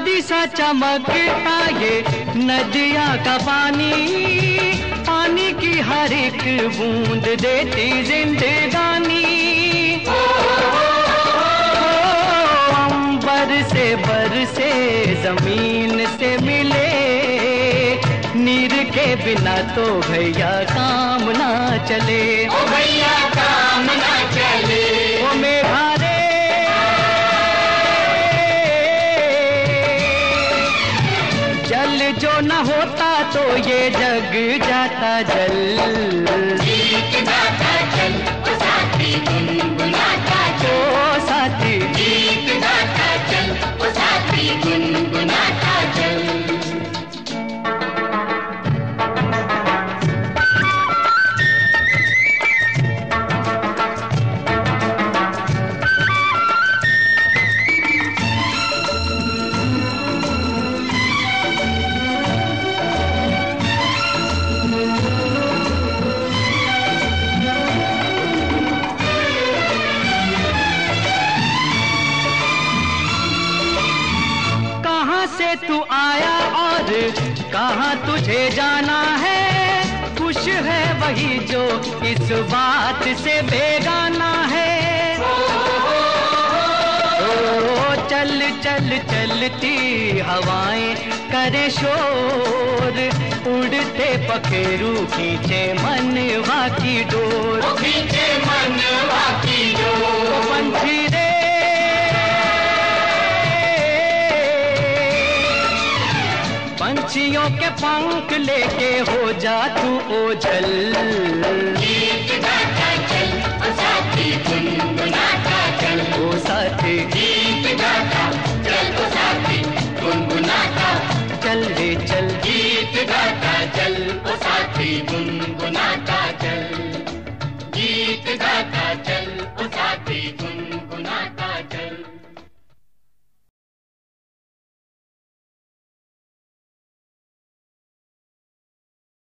चांदी सा चमकता ये नदिया का पानी, पानी की हर एक बूंद देती जिंदगानी। अंबर से बरसे जमीन से मिले, नीर के बिना तो भैया काम ना चले। ओ भैया काम ना चले। ओ मेघा रे, जल जो न होता तो ये जग जाता जल। गीत गाता चल ओ साथी गुनगुनाता चल। ओ साथी गीत गाता चल ओ साथी गुनगुनाता चल। से तू आया और कहाँ तुझे जाना है, खुश है वही जो इस बात से बेगाना है। ओ चल चल चलती हवाएं करे शोर, उड़ते पखेरू खींचे मनवा की डोर। खींचे मनवा की डोर। पंछी रे, पंछियों के पंख लेके हो जा तू ओझल। गीत गाता चल ओ साथी गुनगुनाता चल। ओ साथी गीत गाता चल ओ साथी गुनगुनाता चल रे चल। गीत गाता चल ओ साथी गुनगुनाता चल।